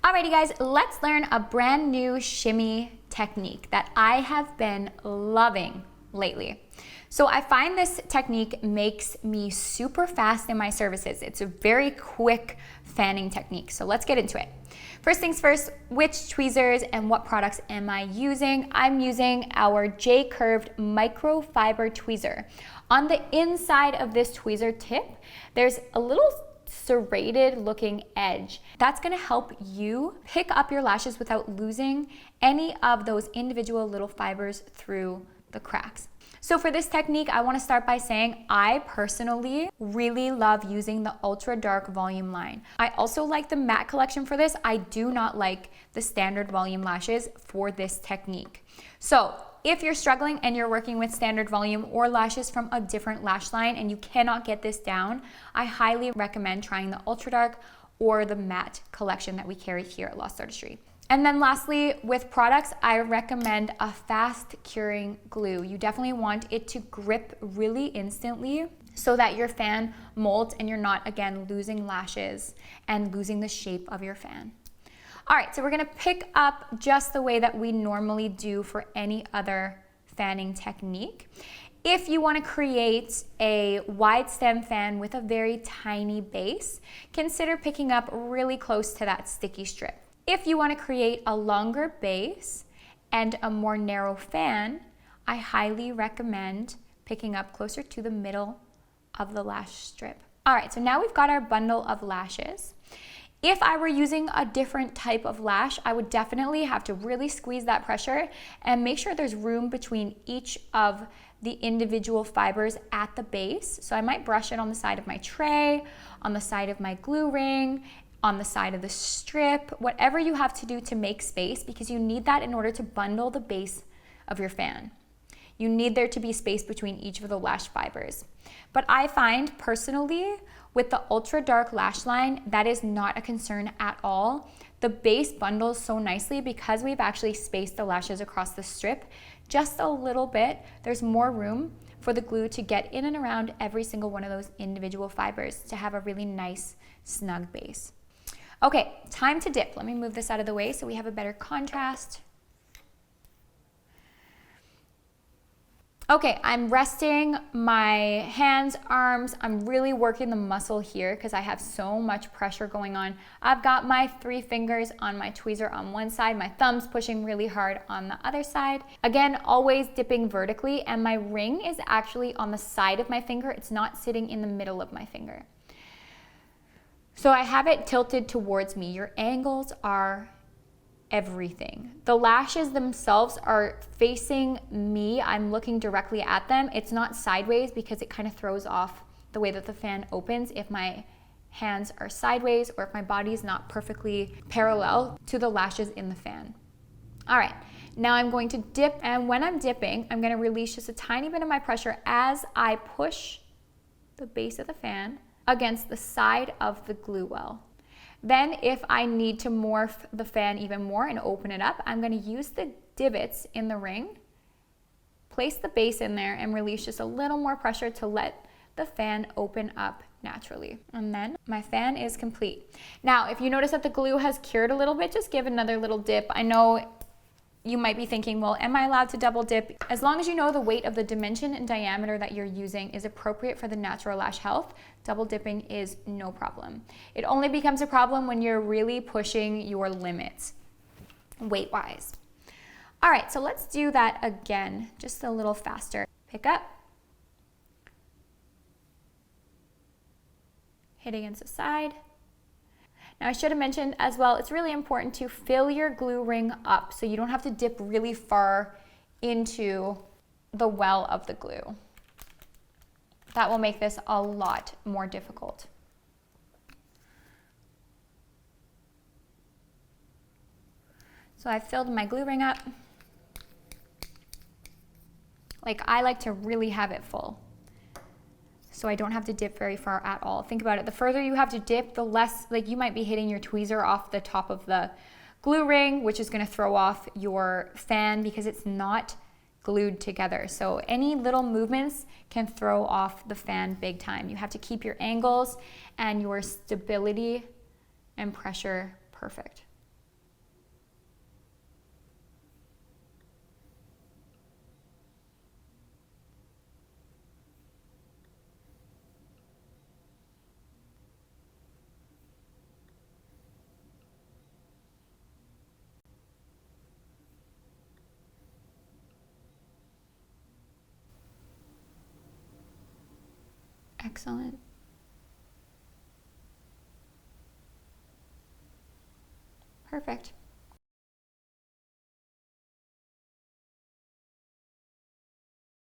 Alrighty guys, let's learn a brand new shimmy technique that I have been loving lately. So I find this technique makes me super fast in my services. It's a very quick fanning technique. So let's get into it. First things first, which tweezers and what products am I using? I'm using our J-curved microfiber tweezer. On the inside of this tweezer tip, there's a little serrated looking edge. That's gonna help you pick up your lashes without losing any of those individual little fibers through the cracks. So for this technique, I wanna start by saying I personally really love using the ultra dark volume line. I also like the matte collection for this. I do not like the standard volume lashes for this technique. So if you're struggling and you're working with standard volume or lashes from a different lash line and you cannot get this down, I highly recommend trying the ultra dark or the matte collection that we carry here at Lost Artistry. And then lastly, with products, I recommend a fast curing glue. You definitely want it to grip really instantly so that your fan molds and you're not, again, losing lashes and losing the shape of your fan. All right, so we're gonna pick up just the way that we normally do for any other fanning technique. If you wanna create a wide stem fan with a very tiny base, consider picking up really close to that sticky strip. If you wanna create a longer base and a more narrow fan, I highly recommend picking up closer to the middle of the lash strip. All right, so now we've got our bundle of lashes. If I were using a different type of lash, I would definitely have to really squeeze that pressure and make sure there's room between each of the individual fibers at the base. So I might brush it on the side of my tray, on the side of my glue ring, on the side of the strip, whatever you have to do to make space, because you need that in order to bundle the base of your fan. You need there to be space between each of the lash fibers. But I find personally, with the ultra dark lash line, that is not a concern at all. The base bundles so nicely because we've actually spaced the lashes across the strip just a little bit. There's more room for the glue to get in and around every single one of those individual fibers to have a really nice, snug base. Okay, time to dip. Let me move this out of the way so we have a better contrast. Okay, I'm resting my hands, arms. I'm really working the muscle here because I have so much pressure going on. I've got my 3 fingers on my tweezer on one side, my thumbs pushing really hard on the other side. Again, always dipping vertically, and my ring is actually on the side of my finger. It's not sitting in the middle of my finger. So I have it tilted towards me. Your angles are everything. The lashes themselves are facing me. I'm looking directly at them. It's not sideways because it kind of throws off the way that the fan opens if my hands are sideways or if my body is not perfectly parallel to the lashes in the fan. All right, now I'm going to dip, and when I'm dipping, I'm going to release just a tiny bit of my pressure as I push the base of the fan against the side of the glue well. Then if I need to morph the fan even more and open it up, I'm gonna use the divots in the ring, place the base in there, and release just a little more pressure to let the fan open up naturally. And then my fan is complete. Now, if you notice that the glue has cured a little bit, just give another little dip. I know you might be thinking, well, am I allowed to double dip? As long as you know the weight of the dimension and diameter that you're using is appropriate for the natural lash health, double dipping is no problem. It only becomes a problem when you're really pushing your limits, weight-wise. All right, so let's do that again, just a little faster. Pick up, hit against the side. Now I should have mentioned as well, it's really important to fill your glue ring up so you don't have to dip really far into the well of the glue. That will make this a lot more difficult. So I've filled my glue ring up. I like to really have it full, so I don't have to dip very far at all. Think about it. The further you have to dip, the less, you might be hitting your tweezer off the top of the glue ring, which is gonna throw off your fan because it's not glued together. So any little movements can throw off the fan big time. You have to keep your angles and your stability and pressure perfect. Excellent. Perfect.